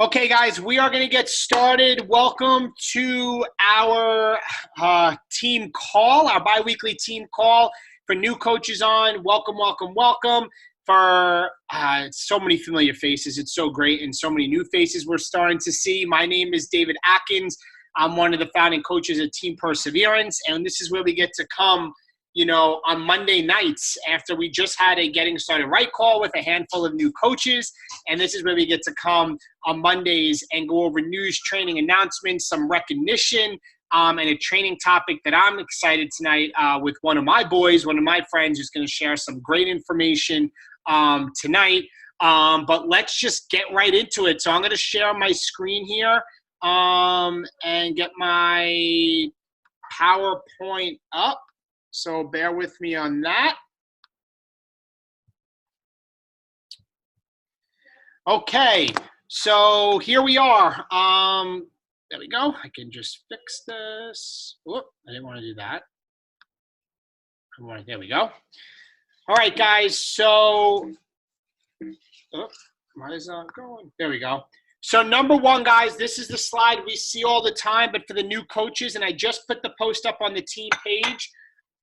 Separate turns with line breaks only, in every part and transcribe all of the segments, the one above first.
Okay, guys, we are going to get started. Welcome to our team call, our bi-weekly team call for new coaches on. Welcome, welcome, welcome. For so many familiar faces. It's so great, and so many new faces we're starting to see. My name is David Atkins. I'm one of the founding coaches of Team Perseverance, and this is where we get to come on Monday nights after we just had a Getting Started Right call with a handful of new coaches. And this is where we get to come on Mondays and go over news, training announcements, some recognition, and a training topic that I'm excited tonight with one of my boys, one of my friends who's going to share some great information tonight. But let's just get right into it. So I'm going to share my screen here and get my PowerPoint up. So bear with me on that. Okay, so here we are. There we go. I can just fix this. Whoop, I didn't want to do that. There we go. All right, guys. So, why is that going? There we go. So number one, guys, this is the slide we see all the time, but for the new coaches, and I just put the post up on the team page.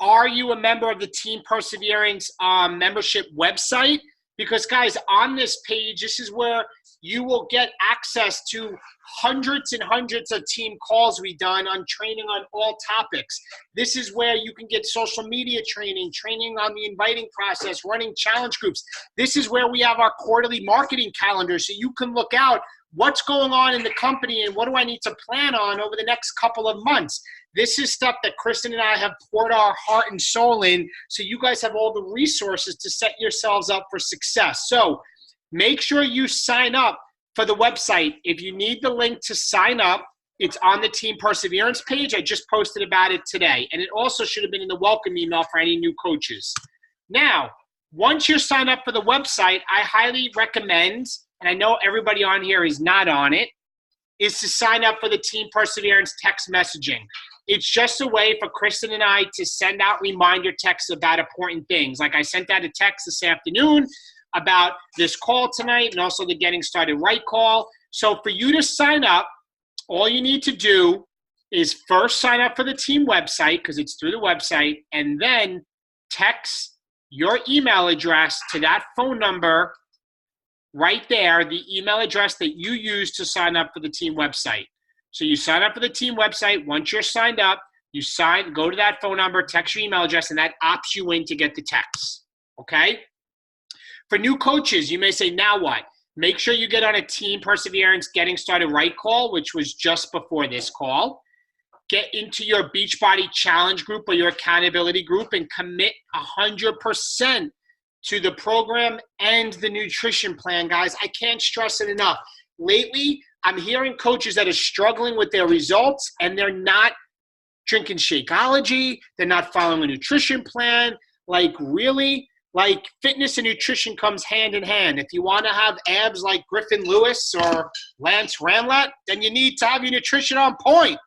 Are you a member of the Team Perseverance membership website? Because, guys, on this page, this is where you will get access to hundreds and hundreds of team calls we've done on training on all topics. This is where you can get social media training, training on the inviting process, running challenge groups. This is where we have our quarterly marketing calendar, so you can look out what's going on in the company and what do I need to plan on over the next couple of months. This is stuff that Kristen and I have poured our heart and soul in, so you guys have all the resources to set yourselves up for success. So make sure you sign up for the website. If you need the link to sign up, it's on the Team Perseverance page. I just posted about it today. And it also should have been in the welcome email for any new coaches. Now, once you're signed up for the website, I highly recommend, and I know everybody on here is not on it, is to sign up for the Team Perseverance text messaging. It's just a way for Kristen and I to send out reminder texts about important things. Like I sent out a text this afternoon about this call tonight and also the Getting Started Right call. So for you to sign up, all you need to do is first sign up for the team website because it's through the website, and then text your email address to that phone number right there, the email address that you use to sign up for the team website. So you sign up for the team website. Once you're signed up, go to that phone number, text your email address, and that opts you in to get the text, okay? For new coaches, you may say, now what? Make sure you get on a Team Perseverance Getting Started Right call, which was just before this call. Get into your Beachbody Challenge group or your accountability group and commit 100% to the program and the nutrition plan, guys. I can't stress it enough. Lately, I'm hearing coaches that are struggling with their results and they're not drinking Shakeology. They're not following a nutrition plan. Like, really? Like, fitness and nutrition comes hand in hand. If you want to have abs like Griffin Lewis or Lance Ranlett, then you need to have your nutrition on point,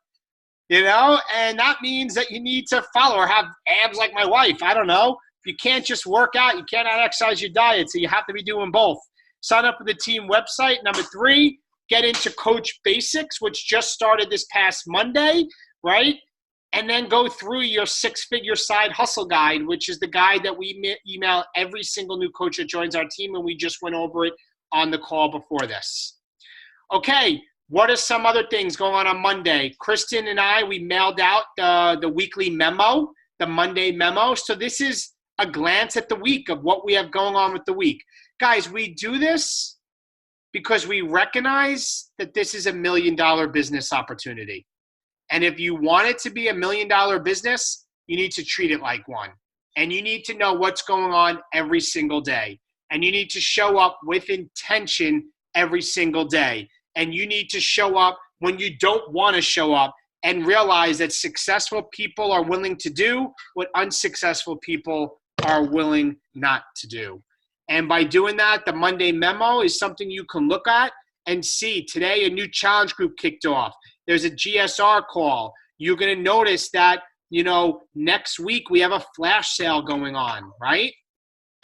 and that means that you need to follow or have abs like my wife. I don't know. You can't just work out. You cannot exercise your diet, so you have to be doing both. Sign up for the team website. Number 3, get into Coach Basics, which just started this past Monday, right? And then go through your 6-figure side hustle guide, which is the guide that we email every single new coach that joins our team, and we just went over it on the call before this. Okay, what are some other things going on Monday? Kristen and I, we mailed out the weekly memo, the Monday memo. So this is a glance at the week of what we have going on with the week. Guys, we do this because we recognize that this is $1 million business opportunity. And if you want it to be $1 million business, you need to treat it like one. And you need to know what's going on every single day. And you need to show up with intention every single day. And you need to show up when you don't want to show up and realize that successful people are willing to do what unsuccessful people are willing not to do. And by doing that, the Monday memo is something you can look at and see. Today, a new challenge group kicked off. There's a GSR call. You're going to notice that, next week we have a flash sale going on, right?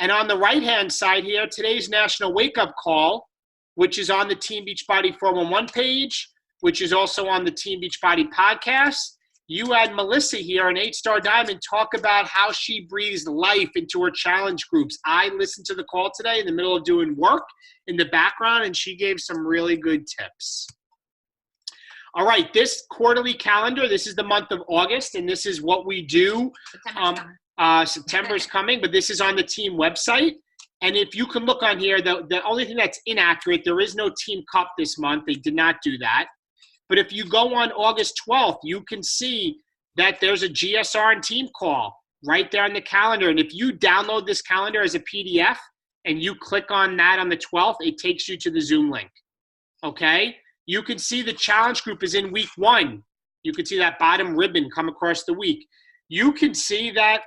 And on the right-hand side here, today's National Wake Up Call which is on the Team Beachbody 411 page, which is also on the Team Beachbody podcast. You had Melissa here, an 8-star diamond, talk about how she breathes life into her challenge groups. I listened to the call today in the middle of doing work in the background, and she gave some really good tips. All right, this quarterly calendar, this is the month of August, and this is what we do. September's coming, but this is on the team website. And if you can look on here, the only thing that's inaccurate, there is no Team Cup this month. They did not do that. But if you go on August 12th, you can see that there's a GSR and team call right there on the calendar. And if you download this calendar as a PDF and you click on that on the 12th, it takes you to the Zoom link. Okay? You can see the challenge group is in week 1. You can see that bottom ribbon come across the week. You can see that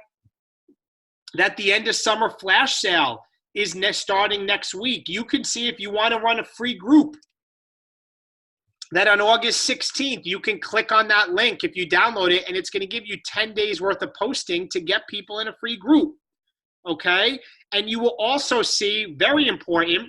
the end of summer flash sale is starting next week. You can see if you want to run a free group, that on August 16th, you can click on that link if you download it, and it's going to give you 10 days worth of posting to get people in a free group, okay? And you will also see, very important,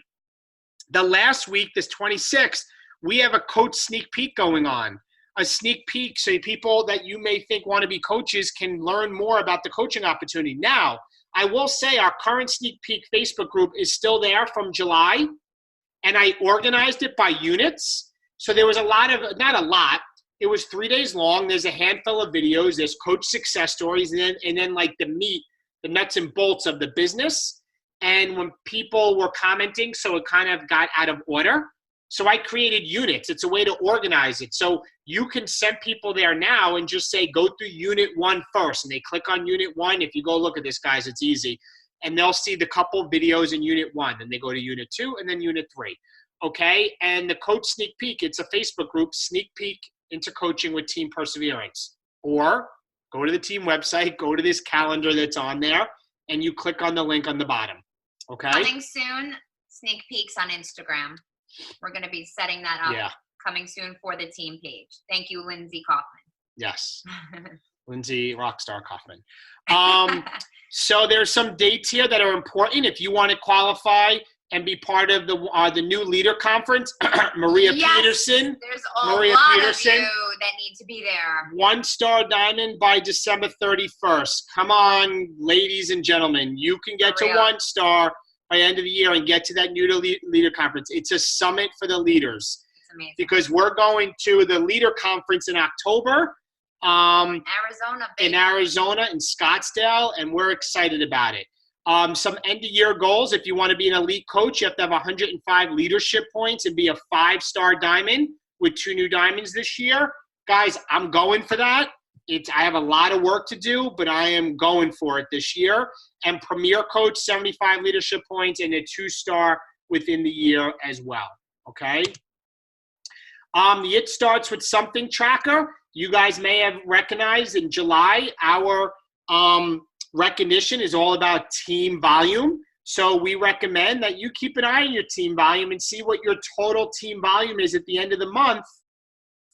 the last week, this 26th, we have a coach sneak peek going on. A sneak peek so people that you may think want to be coaches can learn more about the coaching opportunity. Now, I will say our current sneak peek Facebook group is still there from July, and I organized it by units. So there was not a lot, it was 3 days long. There's a handful of videos, there's coach success stories, and then like the meat, the nuts and bolts of the business. And when people were commenting, so it kind of got out of order. So I created units. It's a way to organize it. So you can send people there now and just say, go through unit 1 first. And they click on unit 1. If you go look at this, guys, it's easy. And they'll see the couple videos in unit 1. Then they go to unit 2 and then unit 3. Okay, and the coach sneak peek, it's a Facebook group, sneak peek into coaching with Team Perseverance. Or go to the team website, go to this calendar that's on there, and you click on the link on the bottom. Okay?
Coming soon, sneak peeks on Instagram. We're going to be setting that up coming soon for the team page. Thank you, Lindsay Kaufman.
Yes, Lindsay Rockstar Kaufman. So there's some dates here that are important if you want to qualify and be part of the new leader conference. Maria Peterson.
There's a lot of you that need to be there.
1-star diamond by December 31st. Come on, ladies and gentlemen. You can get to 1-star by end of the year and get to that new leader conference. It's a summit for the leaders.
It's amazing.
Because we're going to the leader conference in October.
Arizona, baby.
In Arizona, in Scottsdale, and we're excited about it. Some end-of-year goals. If you want to be an elite coach, you have to have 105 leadership points and be a 5-star diamond with 2 new diamonds this year. Guys, I'm going for that. I have a lot of work to do, but I am going for it this year. And premier coach, 75 leadership points and a 2-star within the year as well. Okay? It starts with something tracker. You guys may have recognized in July, our recognition is all about team volume. So we recommend that you keep an eye on your team volume and see what your total team volume is at the end of the month,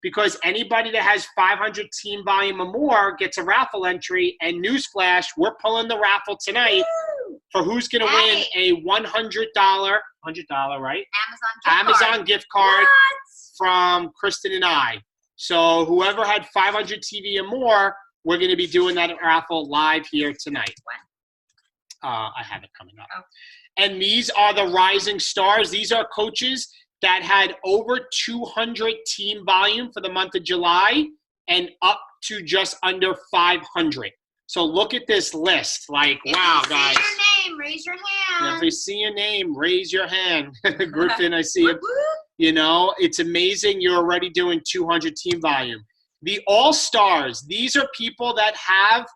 because anybody that has 500 team volume or more gets a raffle entry. And newsflash, we're pulling the raffle tonight for who's going to win a $100, right? Amazon gift card from Kristen and I. So whoever had 500 TV or more, we're going to be doing that raffle live here tonight.
When?
I have it coming up. Oh. And these are the rising stars. These are coaches that had over 200 team volume for the month of July and up to just under 500. So look at this list. Like, wow, guys.
If you see your name, raise your hand.
If you see your name, raise your hand. Griffin, I see it. You know, it's amazing you're already doing 200 team volume. The all-stars, these are people that have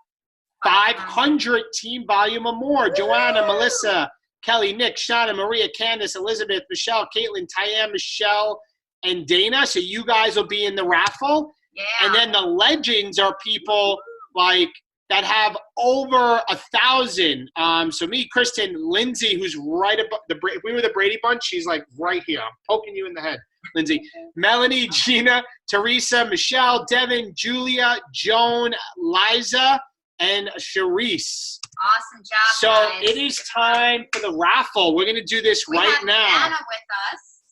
500 team volume or more. Joanna, Melissa, Kelly, Nick, Shauna, Maria, Candace, Elizabeth, Michelle, Caitlin, Tyann, Michelle, and Dana. So you guys will be in the raffle.
Yeah.
And then the legends are people like that have over 1,000. So me, Kristen, Lindsay, who's right above if we were the Brady Bunch, she's like right here. I'm poking you in the head, Lindsay. Melanie, Gina, Teresa, Michelle, Devin, Julia, Joan, Liza, and Charisse.
Awesome job,
So
guys.
it is time for the raffle. We're going to do this right now.
Anna with us.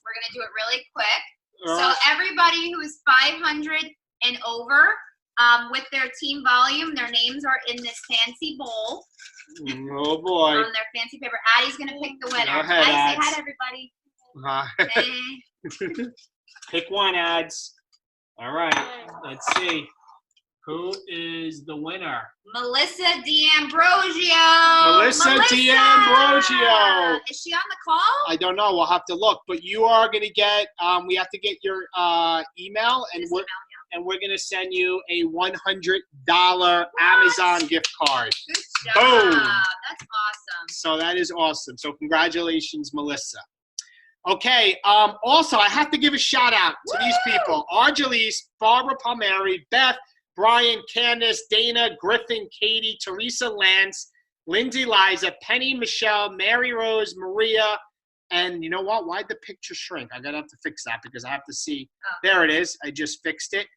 So everybody who is 500 and over, with their team volume, their names are in this fancy bowl.
Oh boy!
On their fancy paper. Addie's gonna pick the winner.
Go ahead,
Say hi to everybody.
Hey. Pick one, Ads. All right. Let's see. Who is the winner?
Melissa D'Ambrosio.
Melissa D'Ambrosio.
Is she on the call?
I don't know. We'll have to look. But you are going to get, we have to get your email, and we're going to send you a $100 Amazon gift card.
Good job.
Boom.
That's awesome.
So that is awesome. So congratulations, Melissa. Okay. Also, I have to give a shout out to these people. Argelis, Barbara Palmieri, Beth, Brian, Candace, Dana, Griffin, Katie, Teresa, Lance, Lindsay, Liza, Penny, Michelle, Mary Rose, Maria, and you know what? Why'd the picture shrink? I'm gonna have to fix that because I have to see. Oh. There it is. I just fixed it.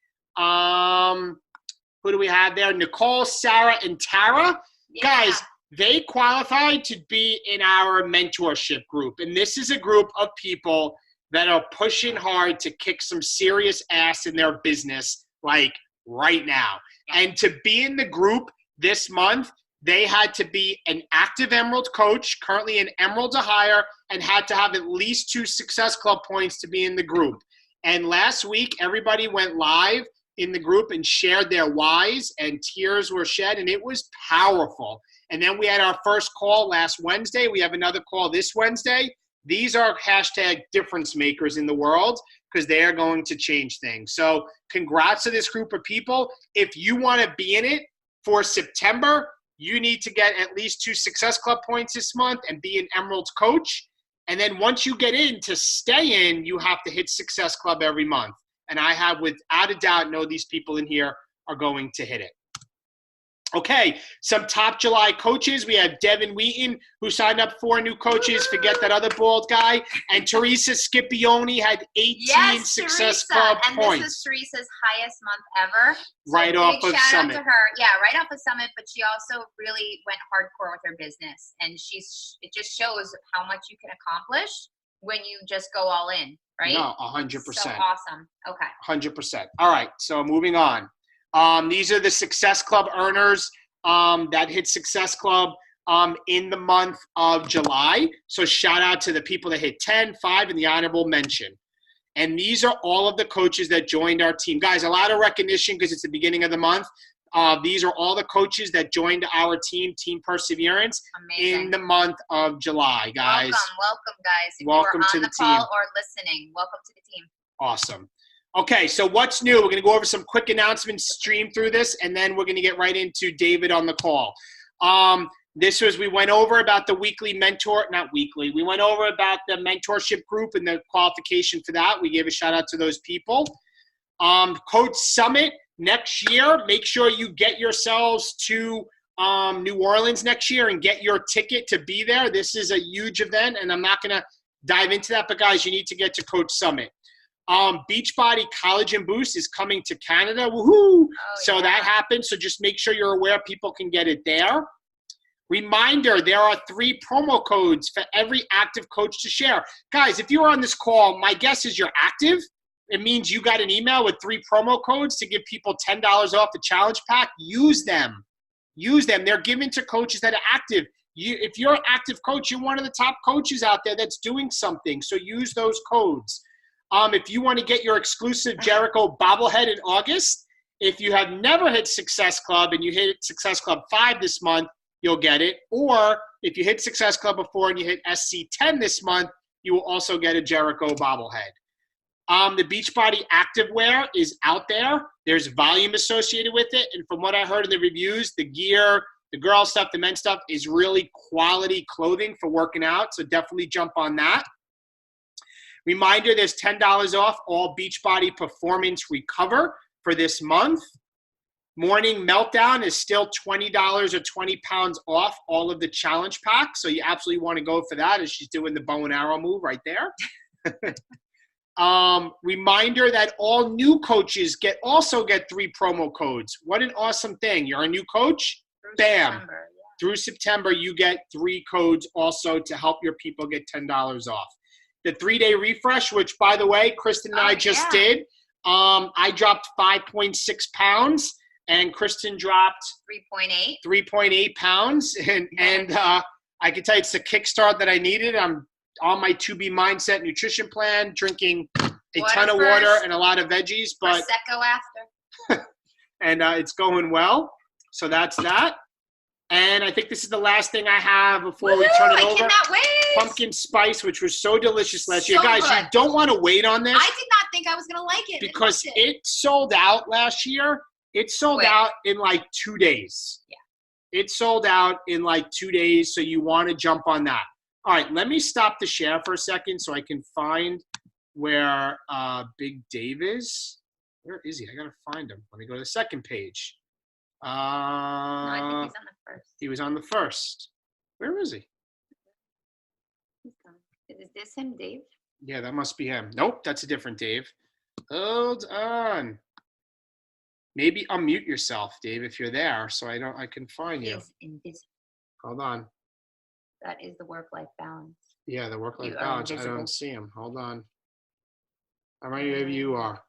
Who do we have there? Nicole, Sarah, and Tara. Yeah. Guys, they qualified to be in our mentorship group, and this is a group of people that are pushing hard to kick some serious ass in their business, like right now. And to be in the group this month, they had to be an active Emerald coach, currently an Emerald to hire, and had to have at least 2 Success Club points to be in the group. And last week, everybody went live in the group and shared their whys, and tears were shed, and it was powerful. And then we had our first call last Wednesday. We have another call this Wednesday. These are hashtag difference makers in the world, because they are going to change things. So congrats to this group of people. If you want to be in it for September, you need to get at least 2 Success Club points this month and be an Emerald coach. And then once you get in, to stay in, you have to hit Success Club every month. And I have, without a doubt, know these people in here are going to hit it. Okay, some top July coaches. We have Devin Wheaton, who signed up 4 new coaches. Forget that other bald guy. And Teresa Scipione had 18 Success Club points.
And this is Teresa's highest month ever. So
right off of
shout
Summit.
Out to her. Yeah, right off of Summit, but she also really went hardcore with her business. And it just shows how much you can accomplish when you just go all in, right?
No, 100%.
So awesome. Okay.
100%. All right, so moving on. These are the Success Club earners that hit Success Club in the month of July. So shout out to the people that hit 10, 5, and the honorable mention. And these are all of the coaches that joined our team. Guys, a lot of recognition because it's the beginning of the month. These are all the coaches that joined our team, Team Perseverance, Amazing. In the month of July, guys.
Welcome, guys. If
welcome
you are on the call or listening, welcome to the team.
Awesome. Okay, so what's new? We're going to go over some quick announcements, stream through this, and then we're going to get right into David on the call. We went over about the weekly we went over about the mentorship group and the qualification for that. We gave a shout out to those people. Coach Summit next year, make sure you get yourselves to New Orleans next year and get your ticket to be there. This is a huge event, and I'm not going to dive into that, but guys, you need to get to Coach Summit. Beachbody College and Boost is coming to Canada. Woohoo! So that happened. So just make sure you're aware people can get it there. Reminder, there are 3 promo codes for every active coach to share. Guys, if you're on this call, my guess is you're active. It means you got an email with 3 promo codes to give people $10 off the challenge pack. Use them. Use them. They're given to coaches that are active. If you're an active coach, you're one of the top coaches out there that's doing something. So use those codes. If you want to get your exclusive Jericho bobblehead in August, if you have never hit Success Club and you hit Success Club 5 this month, you'll get it. Or if you hit Success Club before and you hit SC10 this month, you will also get a Jericho bobblehead. The Beachbody Activewear is out there. There's volume associated with it. And from what I heard in the reviews, the gear, the girl stuff, the men's stuff is really quality clothing for working out. So definitely jump on that. Reminder, there's $10 off all Beachbody Performance Recover for this month. Morning Meltdown is still $20 or 20 pounds off all of the challenge packs. So you absolutely want to go for that as she's doing the bow and arrow move right there. Reminder that all new coaches also get 3 promo codes. What an awesome thing. You're a new coach? Bam. the 3-day refresh, which, by the way, Kristen and I just did. I dropped 5.6 pounds, and Kristen dropped 3.8 pounds. And I can tell you it's the kickstart that I needed. I'm on my 2B Mindset nutrition plan, drinking a ton of water and a lot of veggies. But
Prosecco after.
And it's going well. So that's that. And I think this is the last thing I have before we turn it over.
I cannot wait.
Pumpkin spice, which was so delicious last year. Guys, you don't want to wait on this.
I did not think I was going to like it.
Because it sold out last year. It sold out in like 2 days. Yeah. It sold out in like 2 days, so you want to jump on that. All right, let me stop the share for a second so I can find where Big Dave is. Where is he? I got to find him. Let me go to the second page.
No, I think he's on the first.
He was on the first. Where is he?
Is this him, Dave?
Yeah, that must be him. Nope, that's a different Dave. Hold on. Maybe unmute yourself, Dave, if you're there, so I can find you.
Is invisible.
Hold on.
That is the work-life balance.
Yeah, the work-life balance. I don't see him. Hold on. How many maybe you are?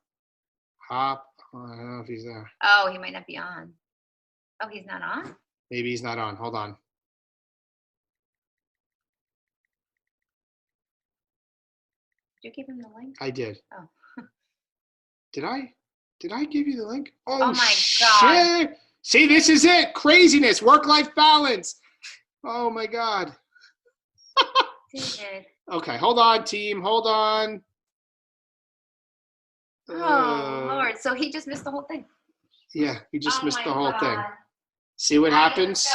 Hop. Oh, I don't know if he's there.
Oh, he might not be on. Oh, he's not on?
Maybe he's not on. Hold on.
Did you give him the link?
I did.
Oh.
Did I give you the link?
Oh my God.
Shit. See, this is it. Craziness. Work-life balance. Oh my God.
David.
Okay, hold on, team. Hold on.
Oh, Lord. So he just missed the whole thing.
Yeah, he just missed the whole thing. See what happens?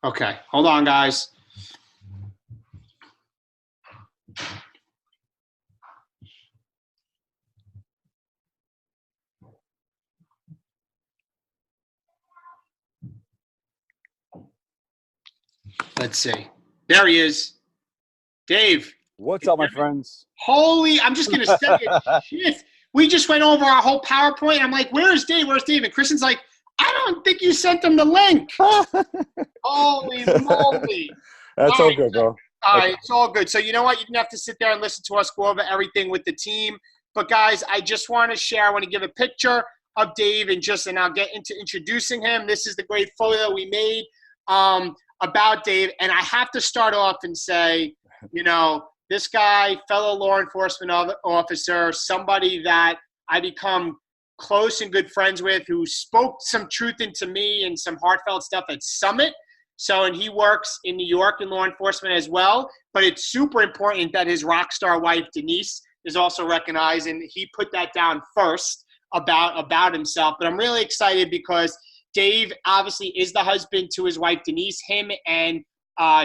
Okay, hold on, guys. Let's see. There he is. Dave.
What's up, my friends?
Holy, I'm just going to say it. Shit. We just went over our whole PowerPoint. I'm like, where's Dave? Where's Dave? And Kristen's like, I don't think you sent him the link. Holy moly.
That's all good, bro.
All right, it's all good. So you know what? You didn't have to sit there and listen to us go over everything with the team. But, guys, I just want to share. I want to give a picture of Dave and I'll get into introducing him. This is the great photo we made about Dave. And I have to start off and say, you know, this guy, fellow law enforcement officer, somebody that I become close and good friends with, who spoke some truth into me and some heartfelt stuff at Summit. So, and he works in New York in law enforcement as well. But it's super important that his rock star wife, Denise, is also recognized. And he put that down first about himself. But I'm really excited because Dave obviously is the husband to his wife, Denise. Him and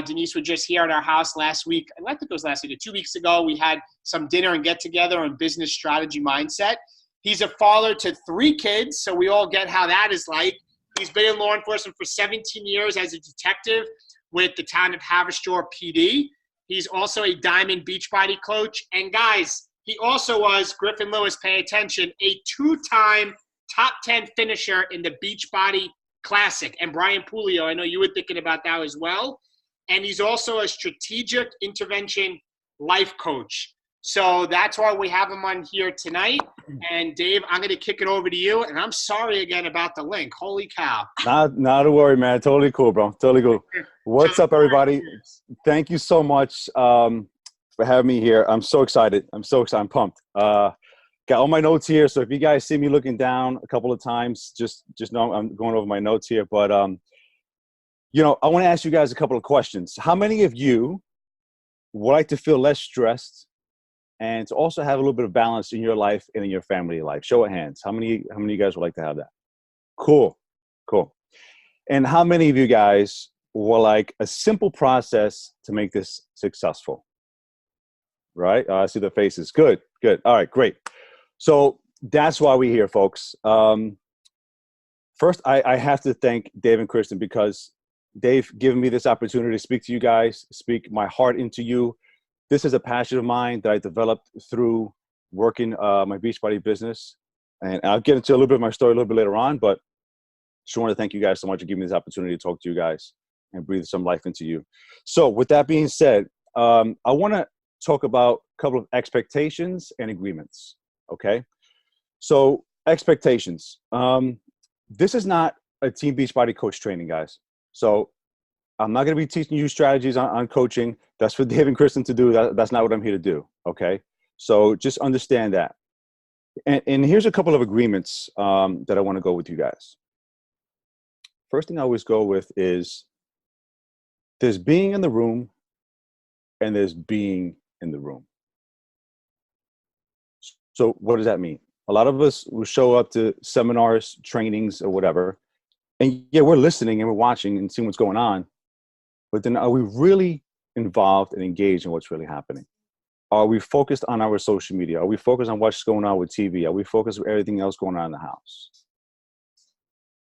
Denise were just here at our house last week. I think it was last week or 2 weeks ago. We had some dinner and get together on business strategy mindset. He's a father to 3 kids, so we all get how that is like. He's been in law enforcement for 17 years as a detective with the town of Haverstraw PD. He's also a Diamond Beachbody coach. And guys, he also was, Griffin Lewis, pay attention, a 2-time top 10 finisher in the Beachbody Classic. And Brian Pulio, I know you were thinking about that as well. And he's also a strategic intervention life coach. So that's why we have him on here tonight. And Dave, I'm going to kick it over to you. And I'm sorry again about the link. Holy cow.
Not to worry, man. Totally cool, bro. Totally cool. What's up, everybody? Thank you so much for having me here. I'm so excited. I'm pumped. Got all my notes here. So if you guys see me looking down a couple of times, just know I'm going over my notes here. But, you know, I want to ask you guys a couple of questions. How many of you would like to feel less stressed and to also have a little bit of balance in your life and in your family life? Show of hands. How many of you guys would like to have that? Cool. And how many of you guys would like a simple process to make this successful? Right? I see the faces. Good. All right, great. So that's why we're here, folks. First, I have to thank Dave and Kristen, because they've given me this opportunity to speak to you guys, speak my heart into you, this is a passion of mine that I developed through working my Beachbody business. And I'll get into a little bit of my story a little bit later on, but just want to thank you guys so much for giving me this opportunity to talk to you guys and breathe some life into you. So with that being said, I want to talk about a couple of expectations and agreements. Okay. So expectations. This is not a Team Beachbody coach training, guys. So I'm not going to be teaching you strategies on coaching. That's for Dave and Kristen to do. That's not what I'm here to do. Okay. So just understand that. And here's a couple of agreements that I want to go with you guys. First thing I always go with is there's being in the room and there's being in the room. So what does that mean? A lot of us will show up to seminars, trainings, or whatever, and yeah, we're listening and we're watching and seeing what's going on. But then are we really involved and engaged in what's really happening? Are we focused on our social media? Are we focused on what's going on with TV? Are we focused on everything else going on in the house?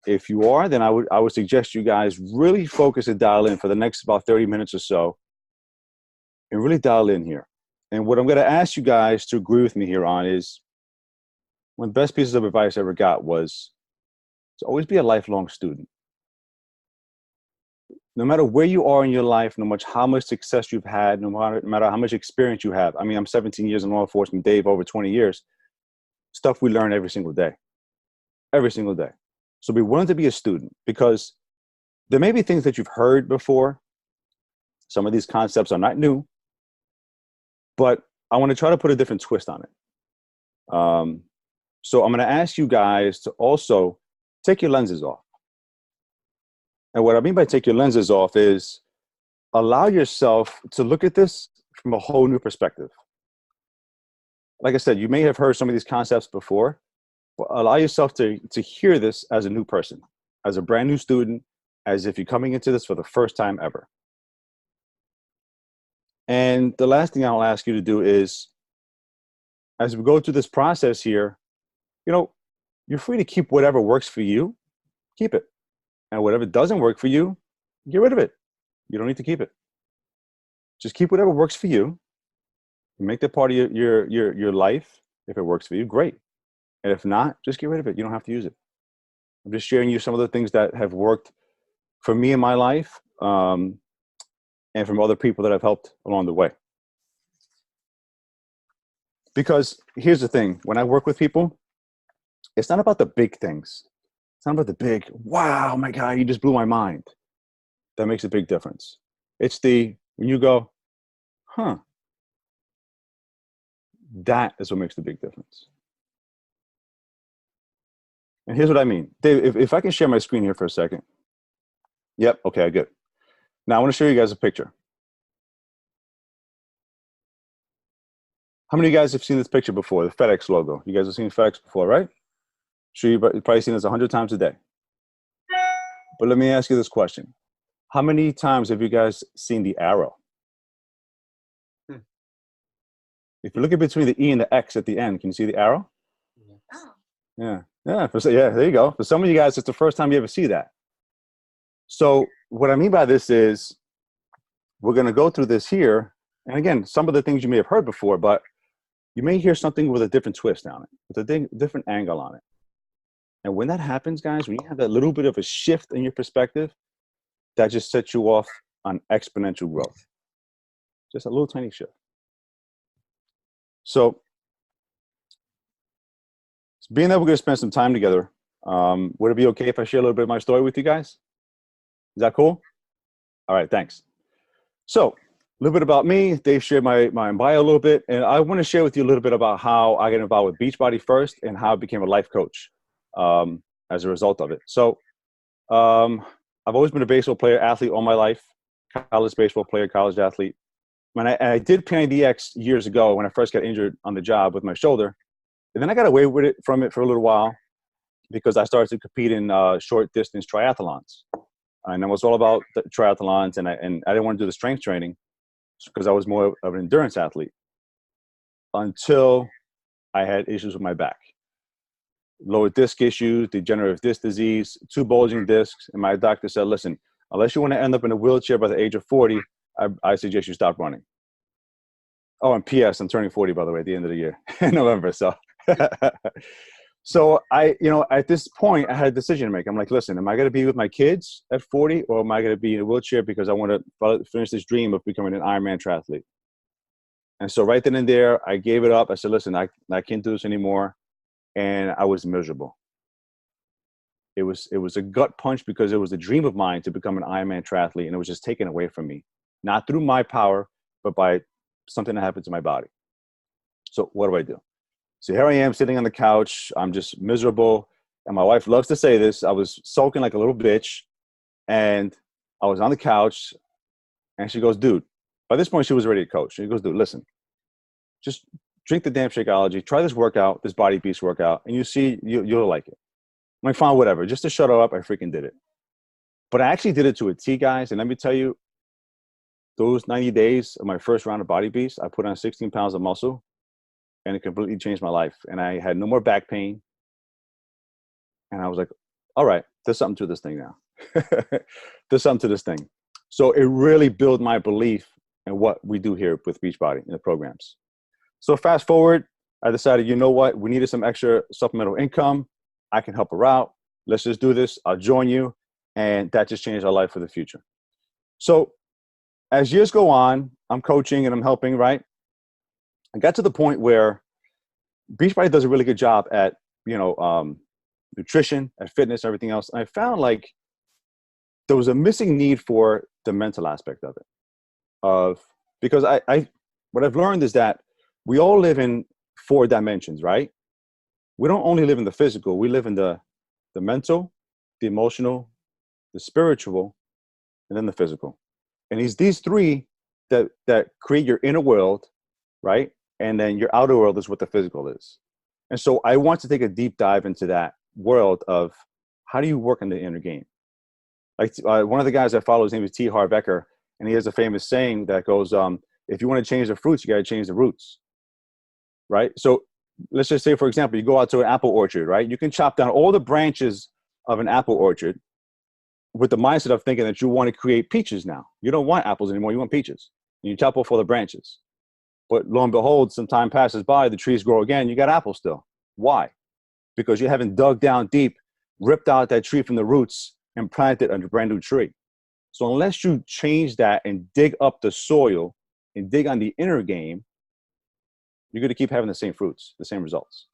If you are, then I would suggest you guys really focus and dial in for the next about 30 minutes or so and really dial in here. And what I'm going to ask you guys to agree with me here on is one of the best pieces of advice I ever got was to always be a lifelong student. No matter where you are in your life, no matter how much success you've had, no matter how much experience you have. I mean, I'm 17 years in law enforcement, Dave, over 20 years. Stuff we learn every single day. Every single day. So be willing to be a student, because there may be things that you've heard before. Some of these concepts are not new, but I want to try to put a different twist on it. So I'm going to ask you guys to also take your lenses off. And what I mean by take your lenses off is allow yourself to look at this from a whole new perspective. Like I said, you may have heard some of these concepts before, but allow yourself to hear this as a new person, as a brand new student, as if you're coming into this for the first time ever. And the last thing I'll ask you to do is, as we go through this process here, you know, you're free to keep whatever works for you, keep it. And whatever doesn't work for you, get rid of it. You don't need to keep it. Just keep whatever works for you. Make that part of your life. If it works for you, great. And if not, just get rid of it. You don't have to use it. I'm just sharing you some of the things that have worked for me in my life, and from other people that I've helped along the way. Because here's the thing, when I work with people, it's not about the big things. It's not about the big, wow, my God, you just blew my mind. That makes a big difference. It's when you go, huh, that is what makes the big difference. And here's what I mean. Dave, if I can share my screen here for a second. Yep, okay, good. Now I want to show you guys a picture. How many of you guys have seen this picture before, the FedEx logo? You guys have seen FedEx before, right? Sure, you've probably seen this 100 times a day. But let me ask you this question. How many times have you guys seen the arrow? If you look at between the E and the X at the end, can you see the arrow?
Oh.
Yeah, yeah, there you go. For some of you guys, it's the first time you ever see that. So what I mean by this is we're going to go through this here. And again, some of the things you may have heard before, but you may hear something with a different twist on it, with a different angle on it. And when that happens, guys, when you have that little bit of a shift in your perspective, that just sets you off on exponential growth. Just a little tiny shift. So being that we're going to spend some time together, would it be okay if I share a little bit of my story with you guys? Is that cool? All right, thanks. So a little bit about me. Dave shared my bio a little bit, and I want to share with you a little bit about how I got involved with Beachbody first and how I became a life coach as a result of it. So I've always been a baseball player, athlete all my life, college baseball player, college athlete. When I did PNDX years ago when I first got injured on the job with my shoulder, and then I got away with it for a little while because I started to compete in short distance triathlons. And it was all about the triathlons, and I didn't want to do the strength training because I was more of an endurance athlete until I had issues with my back. Lower disc issues, degenerative disc disease, 2 bulging discs. And my doctor said, listen, unless you want to end up in a wheelchair by the age of 40, I suggest you stop running. Oh, and P.S. I'm turning 40, by the way, at the end of the year in November. So, so at this point, I had a decision to make. I'm like, listen, am I going to be with my kids at 40, or am I going to be in a wheelchair because I want to finish this dream of becoming an Ironman triathlete? And so right then and there, I gave it up. I said, listen, I can't do this anymore. And I was miserable. It was a gut punch because it was a dream of mine to become an Ironman triathlete, and it was just taken away from me, not through my power, but by something that happened to my body. So what do I do? So here I am sitting on the couch. I'm just miserable. And my wife loves to say this. I was sulking like a little bitch, and I was on the couch, and she goes, dude, by this point she was ready to coach. She goes, dude, listen, just drink the damn Shakeology, try this workout, this Body Beast workout, and you see, you'll like it. I'm like, fine, whatever. Just to shut her up, I freaking did it. But I actually did it to a T, guys. And let me tell you, those 90 days of my first round of Body Beast, I put on 16 pounds of muscle, and it completely changed my life. And I had no more back pain. And I was like, all right, there's something to this thing now. There's something to this thing. So it really built my belief in what we do here with Beachbody in the programs. So fast forward, I decided, you know what? We needed some extra supplemental income. I can help her out. Let's just do this. I'll join you. And that just changed our life for the future. So as years go on, I'm coaching and I'm helping, right? I got to the point where Beachbody does a really good job at, nutrition, at fitness, everything else. And I found like there was a missing need for the mental aspect of it. Because what I've learned is that we all live in 4 dimensions, right? We don't only live in the physical, we live in the mental, the emotional, the spiritual, and then the physical. And these 3 that create your inner world, right? And then your outer world is what the physical is. And so I want to take a deep dive into that world of how do you work in the inner game? Like one of the guys I follow, his name is T. Harv Eker, and he has a famous saying that goes, if you want to change the fruits, you got to change the roots, right? So let's just say, for example, you go out to an apple orchard, right? You can chop down all the branches of an apple orchard with the mindset of thinking that you want to create peaches now. You don't want apples anymore, you want peaches. And you chop off all the branches. But lo and behold, some time passes by, the trees grow again, you got apples still. Why? Because you haven't dug down deep, ripped out that tree from the roots, and planted a brand new tree. So unless you change that and dig up the soil and dig on the inner game, you're going to keep having the same fruits, the same results.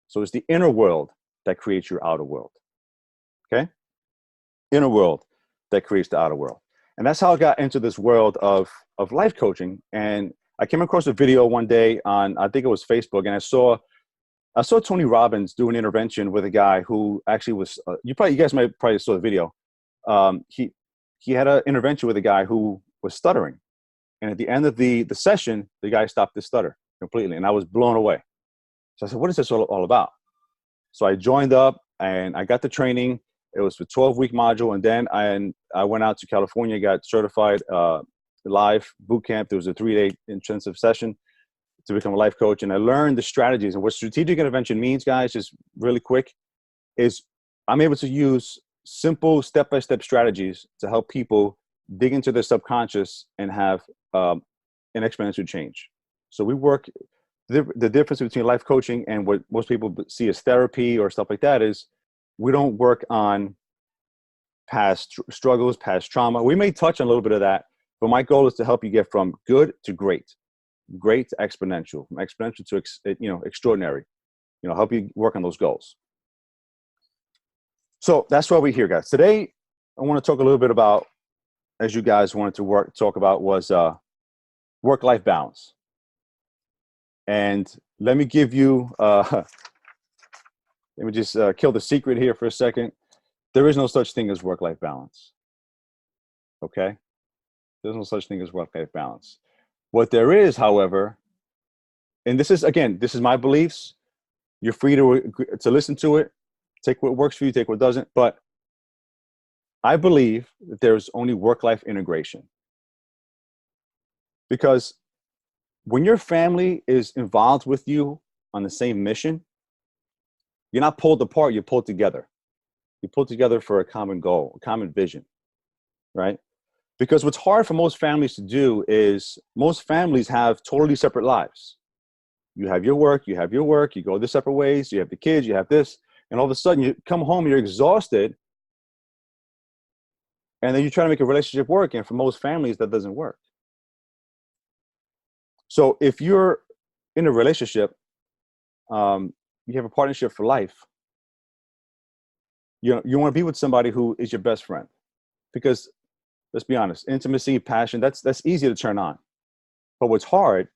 So it's the inner world that creates your outer world. Okay? Inner world that creates the outer world. And that's how I got into this world of life coaching. And I came across a video one day on, I think it was Facebook, and I saw Tony Robbins do an intervention with a guy who actually was, you guys might probably saw the video. He had an intervention with a guy who was stuttering. And at the end of the session, the guy stopped his stutter completely. And I was blown away. So I said, what is this all about? So I joined up and I got the training. It was a 12-week module. And then I went out to California, got certified live boot camp. There was a 3-day intensive session to become a life coach. And I learned the strategies. And what strategic intervention means, guys, just really quick, is I'm able to use simple step-by-step strategies to help people dig into their subconscious and have an exponential change. So we work, the difference between life coaching and what most people see as therapy or stuff like that is we don't work on past struggles, past trauma. We may touch on a little bit of that, but my goal is to help you get from good to great to exponential, from exponential to extraordinary. Help you work on those goals. So that's why we're here, guys. Today, I want to talk a little bit about, as you guys wanted to talk about, was work-life balance. And let me give you, let me just kill the secret here for a second. There is no such thing as work-life balance. Okay? There's no such thing as work-life balance. What there is, however, and this is my beliefs. You're free to listen to it. Take what works for you, take what doesn't. But I believe that there's only work-life integration. Because when your family is involved with you on the same mission, you're not pulled apart, you're pulled together. You pull together for a common goal, a common vision, right? Because what's hard for most families to do is most families have totally separate lives. You have your work, you go the separate ways, you have the kids, you have this, and all of a sudden you come home, you're exhausted, and then you try to make a relationship work, and for most families, that doesn't work. So if you're in a relationship, you have a partnership for life, you want to be with somebody who is your best friend. Because let's be honest, intimacy, passion, that's easy to turn on. But what's hard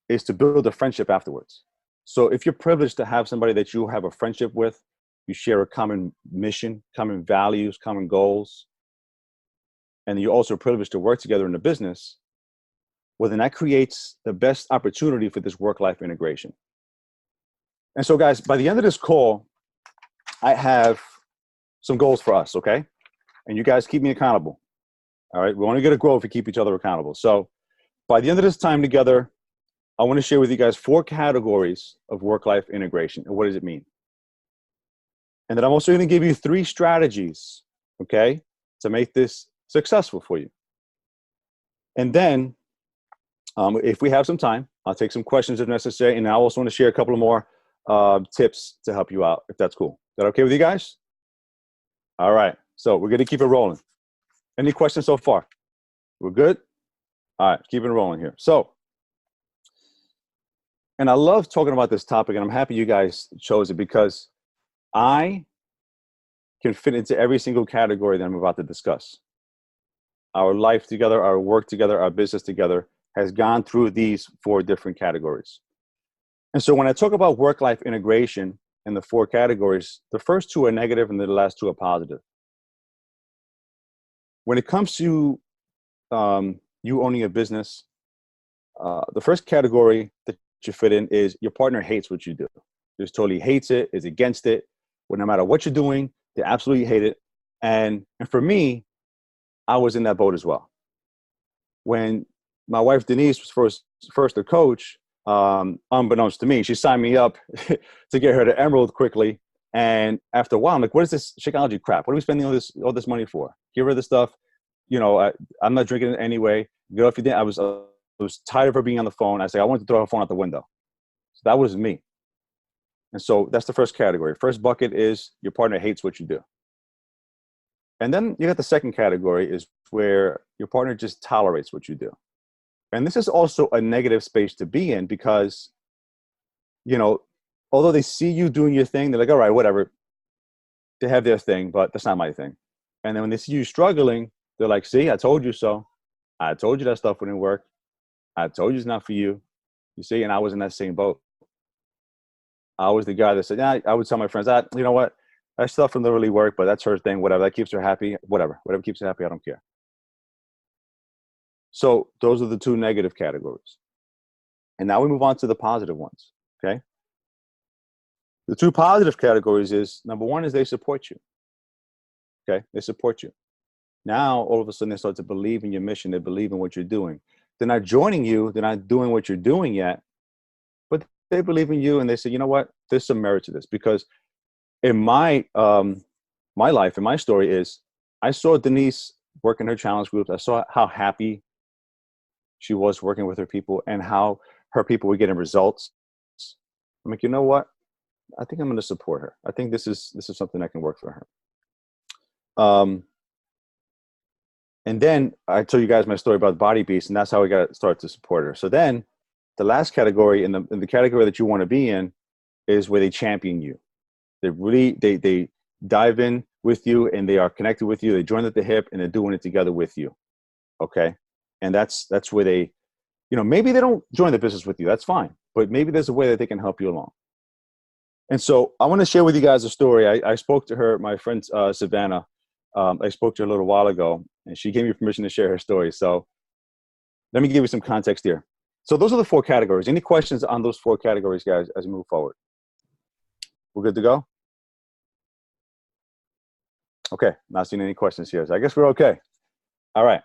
is to build a friendship afterwards. So if you're privileged to have somebody that you have a friendship with, you share a common mission, common values, common goals, and you're also privileged to work together in a business, well, then that creates the best opportunity for this work-life integration. And so, guys, by the end of this call, I have some goals for us, okay? And you guys keep me accountable, all right? We only get to grow if we keep each other accountable. So by the end of this time together, I want to share with you guys 4 categories of work-life integration. And what does it mean? And then I'm also going to give you 3 strategies, okay, to make this successful for you. And then if we have some time, I'll take some questions if necessary. And I also want to share a couple of more tips to help you out, if that's cool. Is that okay with you guys? All right. So we're going to keep it rolling. Any questions so far? We're good? All right. Keep it rolling here. So, and I love talking about this topic, and I'm happy you guys chose it because I can fit into every single category that I'm about to discuss. Our life together, our work together, our business together has gone through these 4 different categories. And so when I talk about work-life integration in the 4 categories, the first 2 are negative and the last 2 are positive. When it comes to you owning a business, the first category that you fit in is your partner hates what you do. Just totally hates it, is against it. Well, no matter what you're doing, they absolutely hate it. And for me, I was in that boat as well. When my wife Denise was first a coach, unbeknownst to me, she signed me up to get her to Emerald quickly. And after a while, I'm like, what is this Shakeology crap? What are we spending all this money for? Get rid of the stuff. You know, I'm not drinking it anyway. Get off your day. I was tired of her being on the phone. I said, I wanted to throw her phone out the window. So that was me. And so that's the first category. First bucket is your partner hates what you do. And then you got the second category is where your partner just tolerates what you do. And this is also a negative space to be in because, you know, although they see you doing your thing, they're like, all right, whatever. They have their thing, but that's not my thing. And then when they see you struggling, they're like, see, I told you so. I told you that stuff wouldn't work. I told you it's not for you. You see, and I was in that same boat. I was the guy that said, yeah, I would tell my friends, you know what? That stuff doesn't really work, but that's her thing, whatever. That keeps her happy, whatever. Whatever keeps her happy, I don't care. So those are the 2 negative categories. And now we move on to the positive ones, okay? The 2 positive categories is, number 1 is they support you, okay? They support you. Now, all of a sudden, they start to believe in your mission. They believe in what you're doing. They're not joining you. They're not doing what you're doing yet, but they believe in you, and they say, you know what? There's some merit to this. Because in my life, in my story is, I saw Denise work in her challenge groups. I saw how happy she was working with her people and how her people were getting results. I'm like, you know what? I think I'm going to support her. I think this is something that can work for her. And then I told you guys my story about Body Beast, and that's how we got to start to support her. So then the last category, in the category that you want to be in, is where they champion you. They really, they dive in with you, and they are connected with you. They join at the hip, and they're doing it together with you. Okay. And that's where they, you know, maybe they don't join the business with you. That's fine. But maybe there's a way that they can help you along. And so I want to share with you guys a story. I spoke to her, my friend Savannah. I spoke to her a little while ago, and she gave me permission to share her story. So let me give you some context here. So those are the 4 categories. Any questions on those 4 categories, guys, as we move forward? We're good to go? Okay, not seeing any questions here. So I guess we're okay. All right.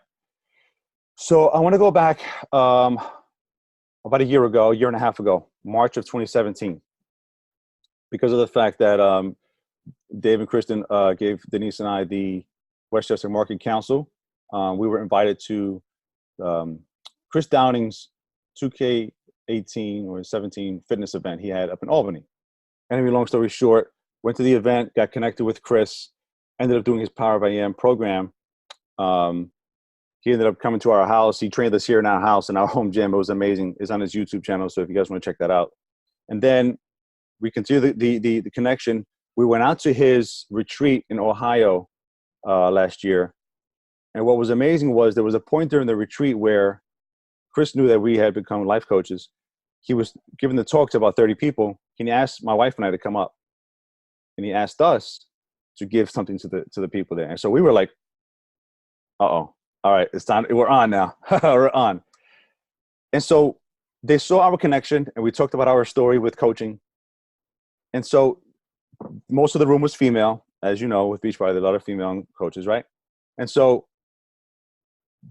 So I want to go back about a year and a half ago, March of 2017, because of the fact that Dave and Kristen gave Denise and I the Westchester Market Council we were invited to Chris Downing's 2K18 or 17 fitness event he had up in Albany. Anyway, long story short, went to the event, got connected with Chris, ended up doing his Power of I Am program. He ended up coming to our house. He trained us here in our house, in our home gym. It was amazing. It's on his YouTube channel, so if you guys want to check that out. And then we continued the connection. We went out to his retreat in Ohio last year. And what was amazing was there was a point during the retreat where Chris knew that we had become life coaches. He was giving the talk to about 30 people. And he asked my wife and I to come up. And he asked us to give something to the people there. And so we were like, uh-oh. All right, it's time. We're on now. We're on. And so they saw our connection, and we talked about our story with coaching. And so most of the room was female, as you know, with Beachbody, there are a lot of female coaches, right? And so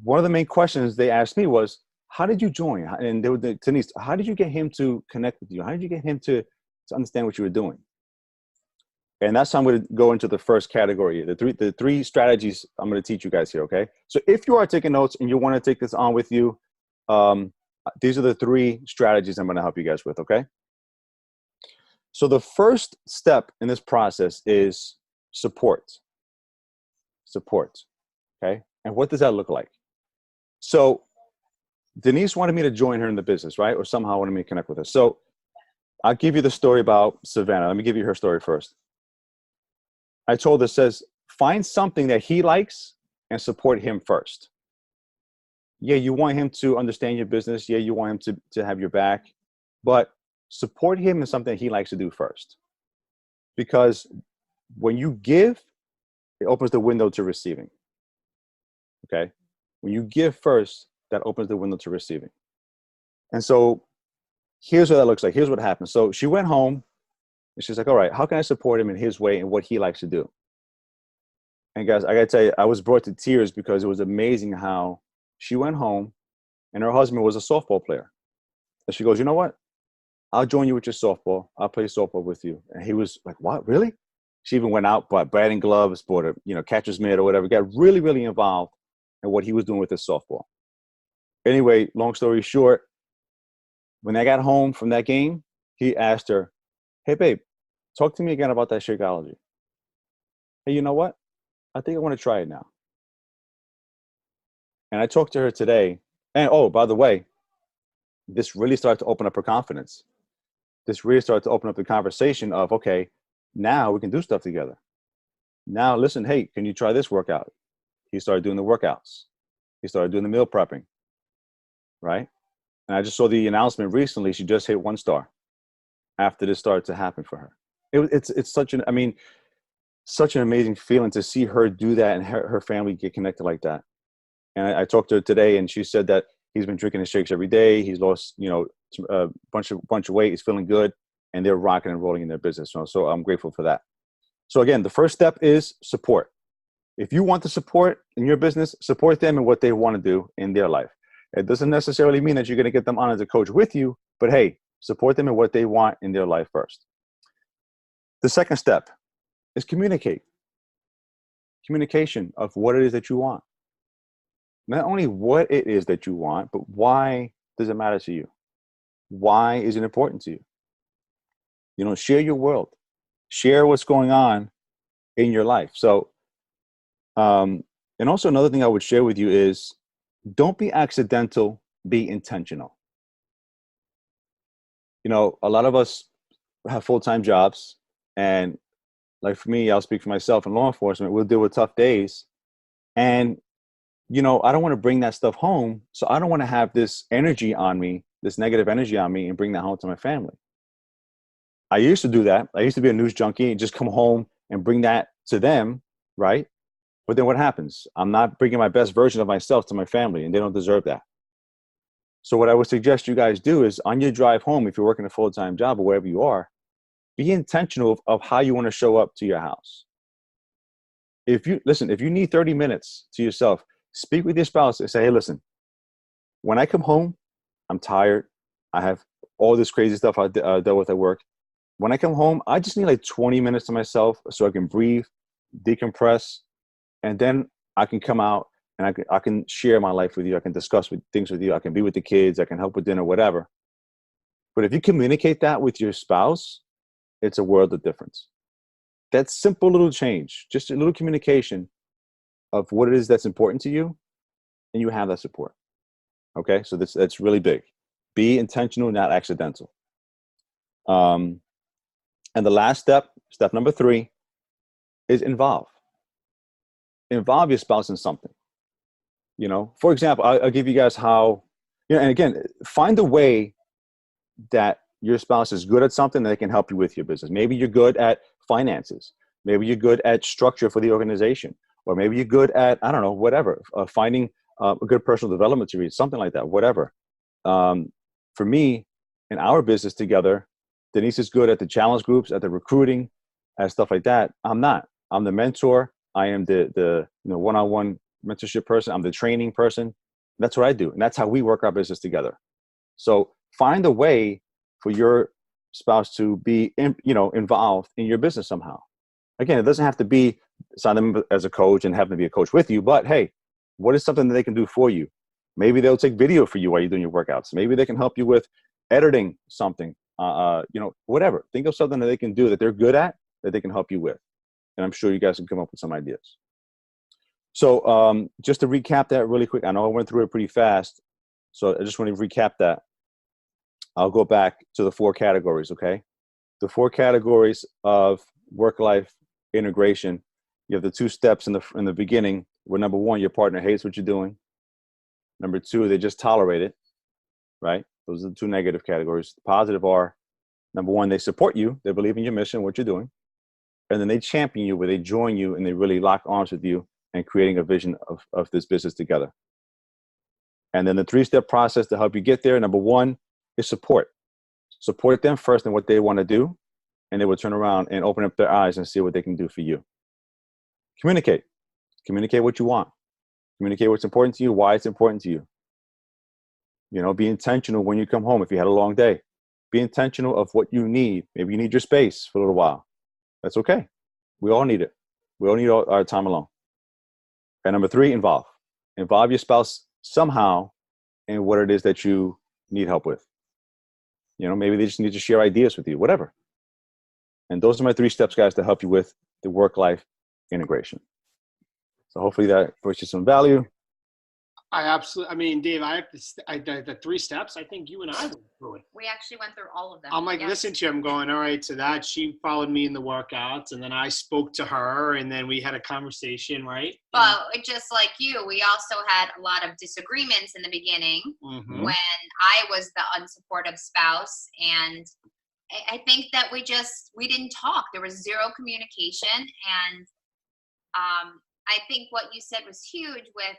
one of the main questions they asked me was, how did you join? And they were, Denise, how did you get him to connect with you? How did you get him to understand what you were doing? And that's how I'm going to go into the first category, the three strategies I'm going to teach you guys here, okay? So if you are taking notes and you want to take this on with you, these are the three strategies I'm going to help you guys with, okay? So the first step in this process is support. Support, okay? And what does that look like? So Denise wanted me to join her in the business, right? Or somehow wanted me to connect with her. So I'll give you the story about Savannah. Let me give you her story first. I told her, says, find something that he likes and support him first. Yeah, you want him to understand your business. Yeah, you want him to have your back. But support him in something he likes to do first. Because when you give, it opens the window to receiving. Okay? When you give first, that opens the window to receiving. And so here's what that looks like. Here's what happened. So she went home. And she's like, all right, how can I support him in his way and what he likes to do? And guys, I got to tell you, I was brought to tears because it was amazing how she went home and her husband was a softball player. And she goes, you know what? I'll join you with your softball. I'll play softball with you. And he was like, what, really? She even went out, bought batting gloves, bought a catcher's mitt or whatever, got really, really involved in what he was doing with his softball. Anyway, long story short, when I got home from that game, he asked her, hey, babe, talk to me again about that Shakeology. Hey, you know what? I think I want to try it now. And I talked to her today. And, oh, by the way, this really started to open up her confidence. This really started to open up the conversation of, okay, now we can do stuff together. Now, listen, hey, can you try this workout? He started doing the workouts. He started doing the meal prepping, right? And I just saw the announcement recently. She just hit 1 star after this started to happen for her. It's such an amazing feeling to see her do that and her family get connected like that. And I talked to her today, and she said that he's been drinking his shakes every day. He's lost, a bunch of weight. He's feeling good, and they're rocking and rolling in their business. So I'm grateful for that. So again, the first step is support. If you want to support in your business, support them in what they want to do in their life. It doesn't necessarily mean that you're going to get them on as a coach with you, but hey, support them in what they want in their life first. The second step is communicate. Communication of what it is that you want. Not only what it is that you want, but why does it matter to you? Why is it important to you? Share your world. Share what's going on in your life. So, and also another thing I would share with you is don't be accidental, be intentional. A lot of us have full-time jobs, and like for me, I'll speak for myself in law enforcement, we'll deal with tough days. And, I don't want to bring that stuff home. So I don't want to have this energy on me, this negative energy on me, and bring that home to my family. I used to do that. I used to be a news junkie and just come home and bring that to them, right? But then what happens? I'm not bringing my best version of myself to my family, and they don't deserve that. So what I would suggest you guys do is on your drive home, if you're working a full-time job or wherever you are, be intentional of how you want to show up to your house. If you need 30 minutes to yourself, speak with your spouse and say, hey, listen, when I come home, I'm tired. I have all this crazy stuff I dealt with at work. When I come home, I just need like 20 minutes to myself so I can breathe, decompress, and then I can come out and I can share my life with you. I can discuss things with you. I can be with the kids. I can help with dinner, whatever. But if you communicate that with your spouse, it's a world of difference. That simple little change, just a little communication of what it is that's important to you, and you have that support. Okay, so that's really big. Be intentional, not accidental. And the last step number 3, is involve. Involve your spouse in something. You know, for example, I'll give you guys how, you know, and again, find a way that your spouse is good at something that they can help you with your business. Maybe you're good at finances. Maybe you're good at structure for the organization. Or maybe you're good at, I don't know, whatever, finding a good personal development to read, something like that, whatever. For me, in our business together, Denise is good at the challenge groups, at the recruiting, at stuff like that. I'm not. I'm the mentor. I am the one-on-one mentorship person. I'm the training person. That's what I do. And that's how we work our business together. So find a way for your spouse to be, involved in your business somehow. Again, it doesn't have to be sign them as a coach and have them be a coach with you, but hey, what is something that they can do for you? Maybe they'll take video for you while you're doing your workouts. Maybe they can help you with editing something, whatever. Think of something that they can do that they're good at that they can help you with. And I'm sure you guys can come up with some ideas. So just to recap that really quick, I know I went through it pretty fast. So I just want to recap that. I'll go back to the 4 categories, okay? The 4 categories of work-life integration. You have the 2 steps in the beginning where number 1, your partner hates what you're doing. Number 2, they just tolerate it, right? Those are the 2 negative categories. The positive are, number 1, they support you. They believe in your mission, what you're doing. And then they champion you, where they join you and they really lock arms with you and creating a vision of this business together. And then the 3-step process to help you get there. Number 1 is support. Support them first in what they want to do, and they will turn around and open up their eyes and see what they can do for you. Communicate. Communicate what you want. Communicate what's important to you, why it's important to you. You know, be intentional when you come home if you had a long day. Be intentional of what you need. Maybe you need your space for a little while. That's okay. We all need it. We all need our time alone. And number 3, involve. Involve your spouse somehow in what it is that you need help with. You know, maybe they just need to share ideas with you, whatever. And those are my 3 steps, guys, to help you with the work-life integration. So hopefully that brings you some value.
I mean, Dave, I have the 3 steps. I think you and I went through it.
We actually went through all of them.
I'm like,
yes.
Listen to you. I'm going, all right, so that she followed me in the workouts, and then I spoke to her, and then we had a conversation, right?
Well, just like you, we also had a lot of disagreements in the beginning when I was the unsupportive spouse. And I think that we didn't talk. There was zero communication. And I think what you said was huge with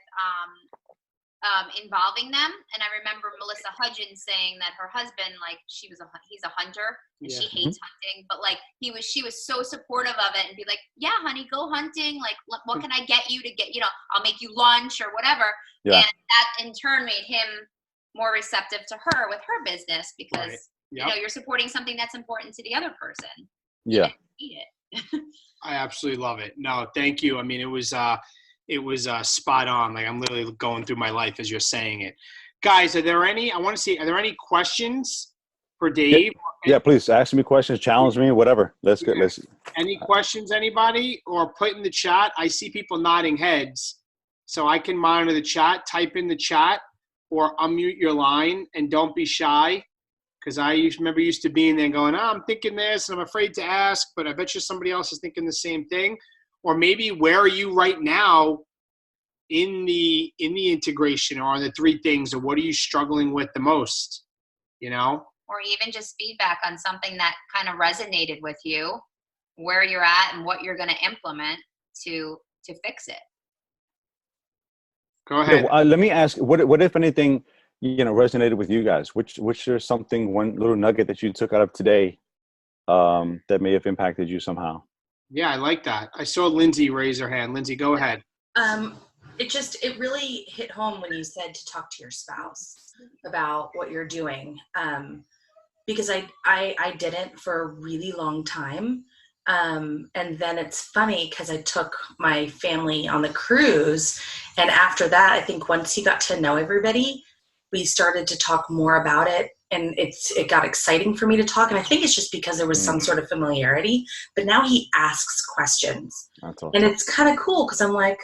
involving them. And I remember Melissa Hudgens saying that her husband, like, he's a hunter and she hates hunting, but like she was so supportive of it and be like, yeah, honey, go hunting. Like, what can I get you to get, I'll make you lunch or whatever. Yeah. And that in turn made him more receptive to her with her business because, you're supporting something that's important to the other person.
Yeah.
I absolutely love it. No, thank you. I mean, it was spot on. Like, I'm literally going through my life as you're saying it. Guys, are there any questions for Dave?
Yeah, please ask me questions, challenge me, whatever. Let's go.
Any questions, anybody? Or put in the chat. I see people nodding heads, so I can monitor the chat. Type in the chat or unmute your line, and don't be shy. Because I remember used to being there going, I'm thinking this, and I'm afraid to ask, but I bet you somebody else is thinking the same thing. Or maybe where are you right now in the integration, or on the 3 things, or what are you struggling with the most, Or
even just feedback on something that kind of resonated with you, where you're at and what you're going to implement to fix it.
Go ahead.
Yeah, let me ask, what if anything, resonated with you guys? Which is one little nugget that you took out of today that may have impacted you somehow?
Yeah, I like that. I saw Lindsay raise her hand. Lindsay, go ahead.
It really hit home when you said to talk to your spouse about what you're doing. Because I didn't for a really long time. And then it's funny because I took my family on the cruise. And after that, I think once he got to know everybody, we started to talk more about it. And it got exciting for me to talk. And I think it's just because there was some sort of familiarity. But now he asks questions.
That's awesome.
And it's kind of cool because I'm like,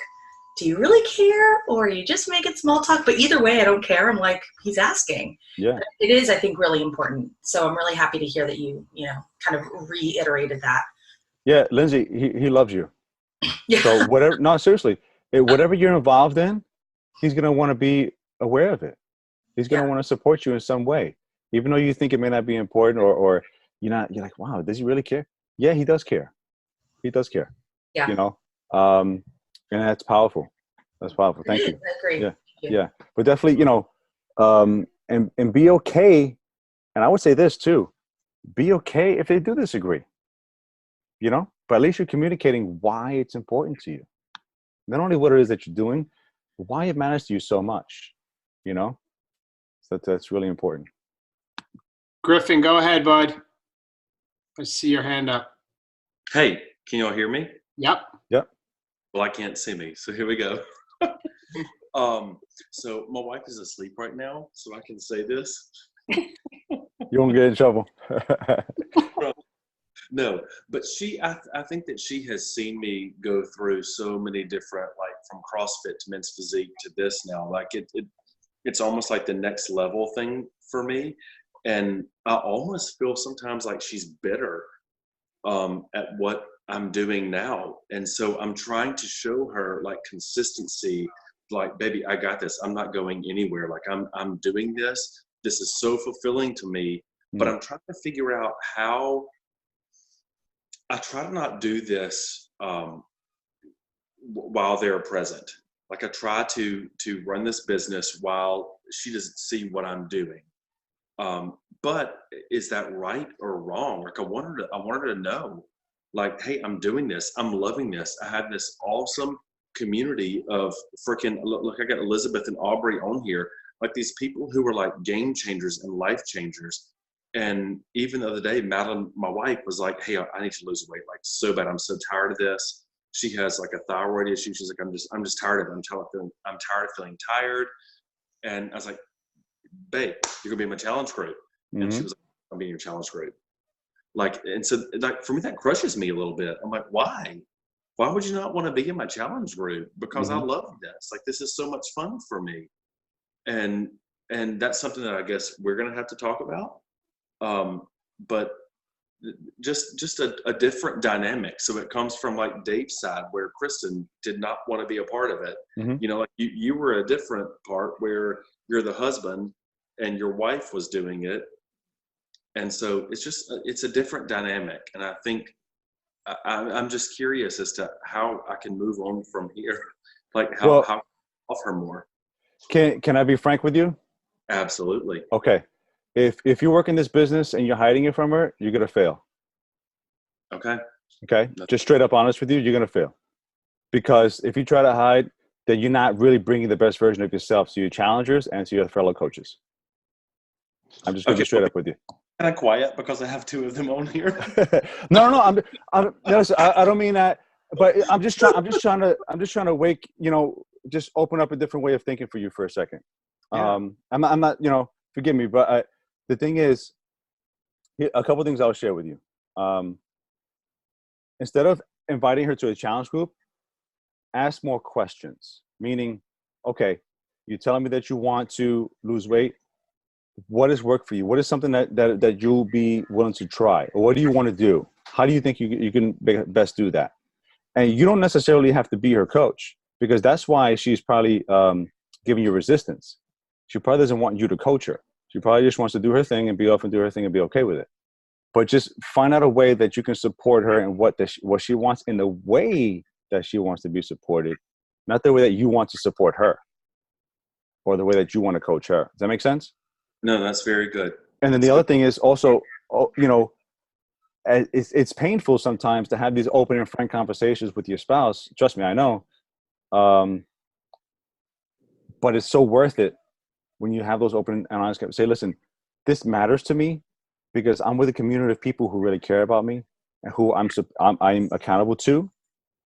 do you really care? Or are you just making small talk? But either way, I don't care. I'm like, he's asking.
Yeah.
But it is, I think, really important. So I'm really happy to hear that you kind of reiterated that.
Yeah, Lindsay, he loves you.
Yeah.
So whatever, no, seriously, whatever you're involved in, he's going to want to be aware of it. He's going to want to support you in some way, even though you think it may not be important or you're like, wow, does he really care? Yeah, he does care. He does care.
Yeah.
You know, and that's powerful. That's powerful. Thank you.
That's great.
Yeah. Yeah. But definitely, and be okay. And I would say this too, be okay if they do disagree. But at least you're communicating why it's important to you. Not only what it is that you're doing, why it matters to you so much, So that's really important.
Griffin, go ahead, bud. I see your hand up.
Hey, can y'all hear me?
Yep.
Well, I can't see me, so here we go. So my wife is asleep right now, so I can say this.
You won't get in trouble.
No, but I think that she has seen me go through so many different, like from CrossFit to men's physique to this now. Like it's almost like the next level thing for me. And I almost feel sometimes like she's bitter at what I'm doing now. And so I'm trying to show her like consistency, like, baby, I got this. I'm not going anywhere. Like I'm doing this. This is so fulfilling to me, but I'm trying to figure out how I try to not do this while they're present. Like I try to run this business while she doesn't see what I'm doing. But is that right or wrong? Like I want her to know, like, hey, I'm doing this. I'm loving this. I have this awesome community of freaking, look, I got Elizabeth and Aubrey on here. Like these people who are like game changers and life changers. And even the other day, Madeline, my wife, was like, hey, I need to lose weight, like so bad. I'm so tired of this. She has like a thyroid issue. She's like, I'm just tired of it. I'm tired of feeling tired. And I was like, babe, you're gonna be in my challenge group. And she was like, I'm being your challenge group. Like, and so like for me, that crushes me a little bit. I'm like, why? Why would you not want to be in my challenge group? Because I love this. Like, this is so much fun for me. And that's something that I guess we're gonna have to talk about. But just a different dynamic. So it comes from like Dave's side where Kristen did not want to be a part of it. Like you were a different part where you're the husband and your wife was doing it. And so it's a different dynamic. And I think I'm just curious as to how I can move on from here. Like how off her more.
Can I be frank with you?
Absolutely.
Okay. If you work in this business and you're hiding it from her, you're going to fail.
Okay.
Okay. Just straight up honest with you, you're going to fail. Because if you try to hide, then you're not really bringing the best version of yourself to your challengers and to your fellow coaches. I'm just going to be straight up with you.
Kind of quiet because I have two of them on here.
No. I don't mean that, but I'm just trying to wake, just open up a different way of thinking for you for a second.
Yeah.
I'm not, forgive me, but the thing is, a couple of things I'll share with you. Instead of inviting her to a challenge group, ask more questions. Meaning, okay, you're telling me that you want to lose weight. What has worked for you? What is something that you'll be willing to try? Or what do you want to do? How do you think you can best do that? And you don't necessarily have to be her coach, because that's why she's probably giving you resistance. She probably doesn't want you to coach her. She probably just wants to do her thing and be off and do her thing and be okay with it. But just find out a way that you can support her in what she wants in the way that she wants to be supported, not the way that you want to support her or the way that you want to coach her. Does that make sense?
No, that's very good.
And then the other thing is also, it's painful sometimes to have these open and frank conversations with your spouse. Trust me, I know. But it's so worth it when you have those open and honest conversations. Say, listen, this matters to me because I'm with a community of people who really care about me. and who I'm accountable to,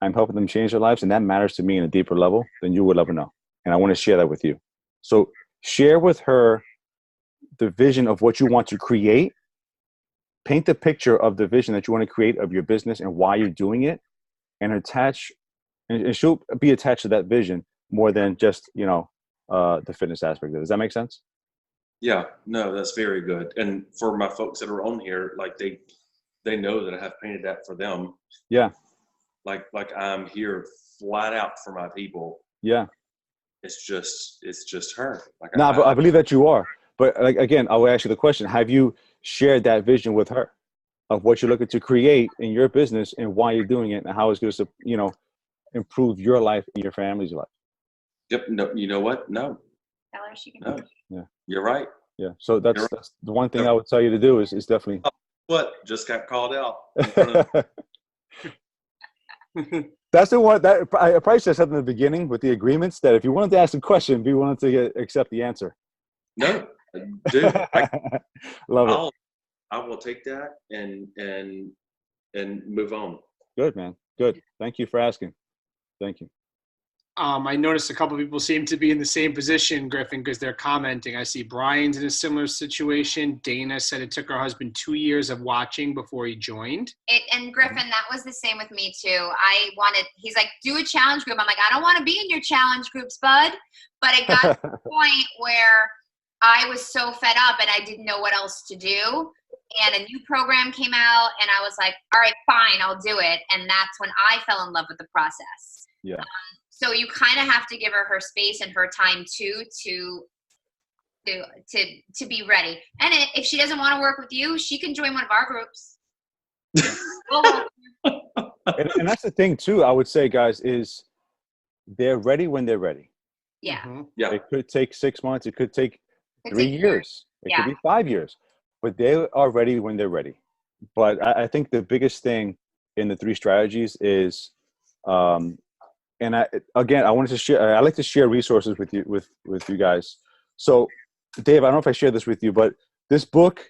I'm helping them change their lives, and that matters to me in a deeper level than you would ever know. And I want to share that with you. So share with her the vision of what you want to create. Paint the picture of the vision that you want to create of your business and why you're doing it, and and she'll be attached to that vision more than just, the fitness aspect of it. Does that make sense?
Yeah, no, that's very good. And for my folks that are on here, like they know that I have painted that for them.
Yeah.
Like I'm here flat out for my people.
Yeah.
It's just her. Like
No, but I believe that you are. But like, again, I will ask you the question: have you shared that vision with her of what you're looking to create in your business and why you're doing it and how it's going to, improve your life and your family's life?
Yep. No, you know what? No.
Tell her she can.
No.
Yeah.
You're right.
Yeah. So that's the one thing I would tell you to do is definitely.
What? Just got called out in front of
That's the one that I probably said something in the beginning with the agreements that if you wanted to ask a question, be willing to accept the answer.
No, dude.
Love it.
I will take that and move on.
Good, man. Good. Thank you for asking. Thank you.
I noticed a couple of people seem to be in the same position, Griffin, because they're commenting. I see Brian's in a similar situation. Dana said it took her husband 2 years of watching before he joined.
And Griffin, that was the same with me too. He's like, do a challenge group. I'm like, I don't want to be in your challenge groups, bud. But it got to the point where I was so fed up and I didn't know what else to do. And a new program came out and I was like, all right, fine, I'll do it. And that's when I fell in love with the process.
Yeah.
So you kind of have to give her space and her time too to be ready. And if she doesn't want to work with you, she can join one of our groups.
and that's the thing too, I would say, guys, is they're ready when they're ready.
Yeah.
Mm-hmm.
Yeah.
It could take 6 months. It could take 3 years. It could be 5 years. But they are ready when they're ready. But I think the biggest thing in the 3 strategies is, and I wanted to share. I like to share resources with you guys. So, Dave, I don't know if I shared this with you, but this book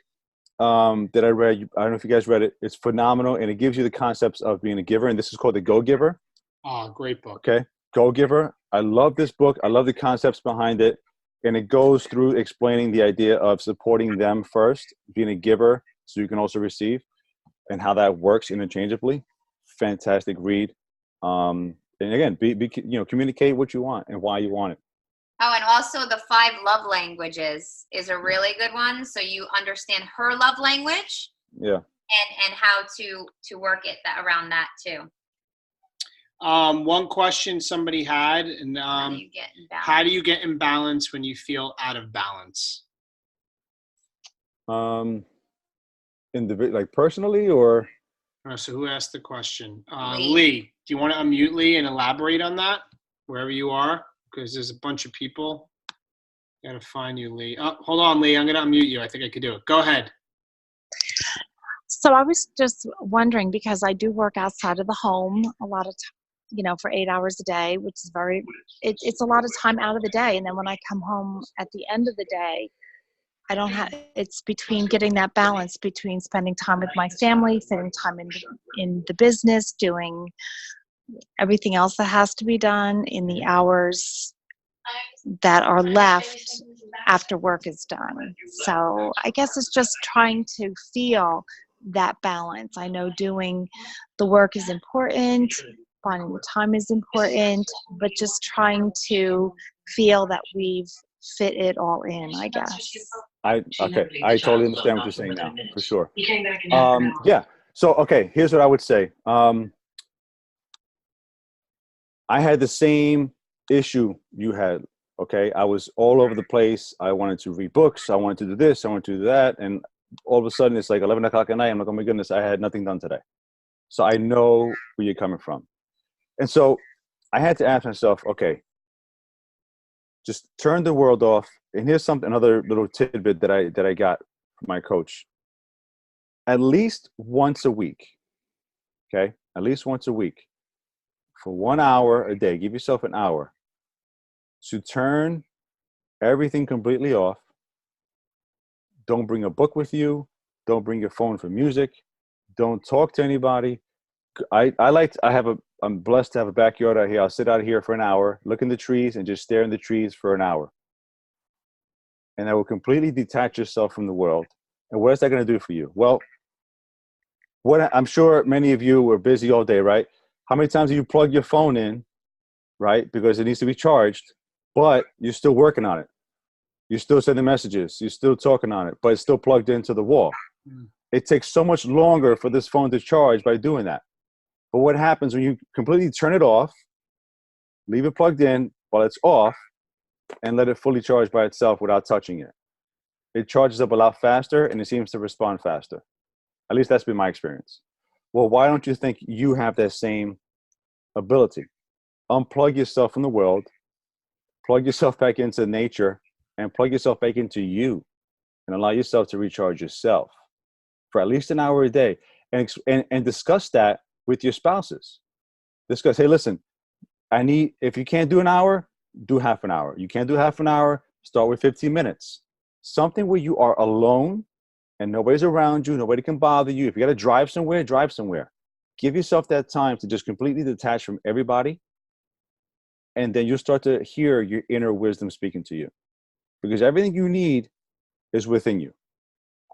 that I read, I don't know if you guys read it. It's phenomenal, and it gives you the concepts of being a giver. And this is called The Go Giver.
Oh, great book.
Okay, Go Giver. I love this book. I love the concepts behind it, and it goes through explaining the idea of supporting them first, being a giver, so you can also receive, and how that works interchangeably. Fantastic read. And again, communicate what you want and why you want it.
Oh, and also the 5 love languages is a really good one. So you understand her love language.
Yeah.
And how to work it around that too.
One question somebody had, and
How do you get in balance?
how do you get in balance when you feel out of balance?
Personally or?
So who asked the question? Lee, do you want to unmute Lee and elaborate on that wherever you are? Because there's a bunch of people. Got to find you, Lee. Oh, hold on, Lee. I'm going to unmute you. I think I could do it. Go ahead.
So I was just wondering, because I do work outside of the home a lot of time, for 8 hours a day, which is it's a lot of time out of the day. And then when I come home at the end of the day, I don't have, it's between getting that balance between spending time with my family, spending time in the business, doing everything else that has to be done in the hours that are left after work is done. So I guess it's just trying to feel that balance. I know doing the work is important, finding the time is important, but just trying to feel that we've fit it all in, I guess.
I totally understand what you're saying now, for sure. Yeah. So, okay, here's what I would say. I had the same issue you had. Okay, I was all over the place. I wanted to read books. I wanted to do this. I wanted to do that. And all of a sudden, it's like 11 o'clock at night. I'm like, oh my goodness, I had nothing done today. So I know where you're coming from. And so I had to ask myself, okay, just turn the world off. And here's another little tidbit that I got from my coach. At least once a week, okay? At least once a week, for 1 hour a day, give yourself an hour to turn everything completely off. Don't bring a book with you. Don't bring your phone for music. Don't talk to anybody. I'm blessed to have a backyard out here. I'll sit out here for an hour, look in the trees, and just stare in the trees for an hour. And that will completely detach yourself from the world. And what is that going to do for you? Well, I'm sure many of you are busy all day, right? How many times do you plug your phone in, right? Because it needs to be charged, but you're still working on it. You're still sending messages. You're still talking on it, but it's still plugged into the wall. It takes so much longer for this phone to charge by doing that. But what happens when you completely turn it off, leave it plugged in while it's off, and let it fully charge by itself without touching it? It charges up a lot faster, and it seems to respond faster. At least that's been my experience. Well, why don't you think you have that same ability? Unplug yourself from the world, plug yourself back into nature, and plug yourself back into you, and allow yourself to recharge yourself for at least an hour a day, and discuss that with your spouses. Discuss, hey, listen, if you can't do an hour, do half an hour. You can't do half an hour, start with 15 minutes. Something where you are alone and nobody's around you, nobody can bother you. If you got to drive somewhere, drive somewhere. Give yourself that time to just completely detach from everybody, and then you'll start to hear your inner wisdom speaking to you. Because everything you need is within you.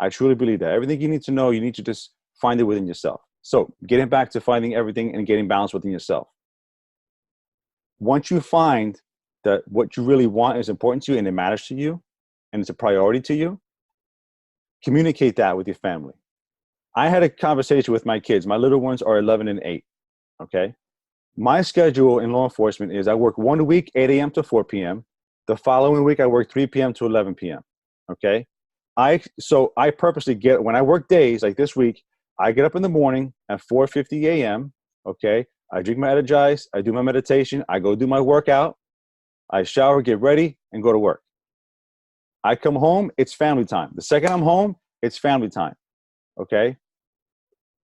I truly believe that. Everything you need to know, you need to just find it within yourself. So getting back to finding everything and getting balance within yourself. Once you find that what you really want is important to you and it matters to you and it's a priority to you, communicate that with your family. I had a conversation with my kids. My little ones are 11 and 8, okay? My schedule in law enforcement is I work 1 week, 8 a.m. to 4 p.m. The following week, I work 3 p.m. to 11 p.m., okay? So I purposely when I work days like this week, I get up in the morning at 4:50 a.m., okay? I drink my Energize, I do my meditation, I go do my workout, I shower, get ready, and go to work. I come home, it's family time. The second I'm home, it's family time, okay?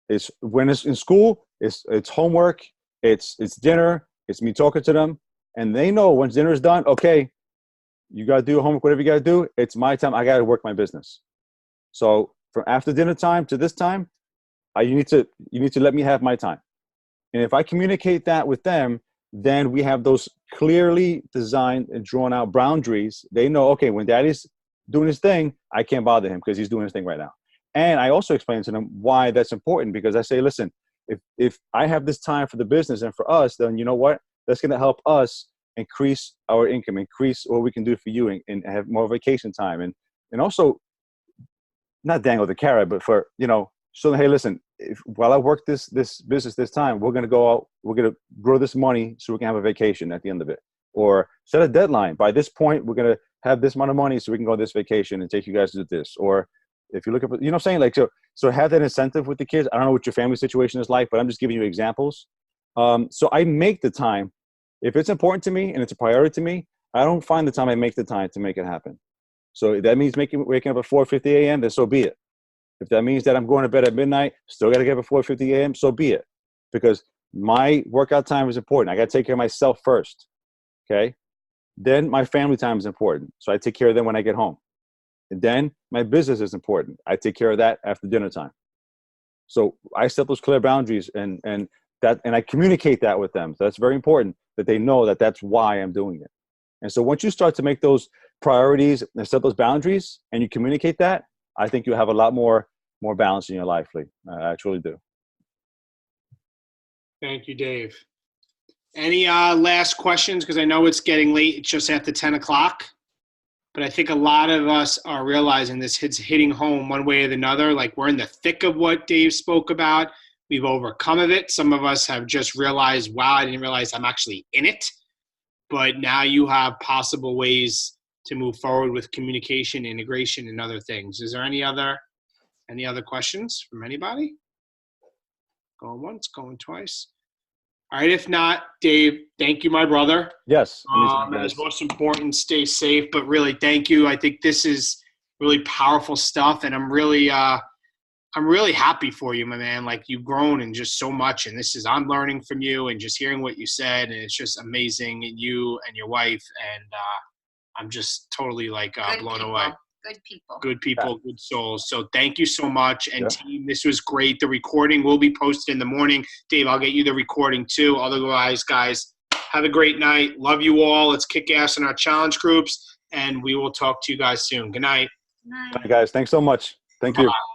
It's when it's in school, it's homework, it's dinner, it's me talking to them, and they know once dinner is done, okay, you got to do homework, whatever you got to do, it's my time, I got to work my business. So from after dinner time to this time, you need to let me have my time. And if I communicate that with them, then we have those clearly designed and drawn out boundaries. They know, okay, when daddy's doing his thing, I can't bother him because he's doing his thing right now. And I also explain to them why that's important, because I say, listen, if I have this time for the business and for us, then you know what? That's going to help us increase our income, increase what we can do for you, and have more vacation time. And also, not dangle the carrot, but for, so hey, listen, while I work this business this time, we're going to go out, we're going to grow this money so we can have a vacation at the end of it. Or set a deadline. By this point, we're going to have this amount of money so we can go on this vacation and take you guys to do this. Or if you're looking for, what I'm saying? Like, so have that incentive with the kids. I don't know what your family situation is like, but I'm just giving you examples. So I make the time. If it's important to me and it's a priority to me, I don't find the time, I make the time to make it happen. So if that means waking up at 4:50 a.m., then so be it. If that means that I'm going to bed at midnight, still got to get up at 4:50 a.m., so be it. Because my workout time is important. I got to take care of myself first, okay? Then my family time is important. So I take care of them when I get home. And then my business is important. I take care of that after dinner time. So I set those clear boundaries and I communicate that with them. So that's very important that they know that that's why I'm doing it. And so once you start to make those priorities and set those boundaries and you communicate that, I think you'll have a lot more balance in your life, Lee. I truly do.
Thank you, Dave. Any last questions? Because I know it's getting late. It's just after 10 o'clock. But I think a lot of us are realizing this hitting home one way or another. Like, we're in the thick of what Dave spoke about. We've overcome of it. Some of us have just realized, wow, I didn't realize I'm actually in it. But now you have possible ways to move forward with communication, integration, and other things. Is there any other questions from anybody? Going once, going twice. All right, if not, Dave, thank you, my brother.
Yes.
As most important, stay safe, but really thank you. I think this is really powerful stuff, and I'm really happy for you, my man. Like, you've grown in just so much, and I'm learning from you and just hearing what you said, and it's just amazing, and you and your wife, and I'm just totally blown away.
Good people.
Good people, good souls. So thank you so much. And team, this was great. The recording will be posted in the morning. Dave, I'll get you the recording too. Otherwise, guys, have a great night. Love you all. Let's kick ass in our challenge groups. And we will talk to you guys soon. Good night.
Nice.
Bye, guys. Thanks so much. Thank you.
Bye-bye.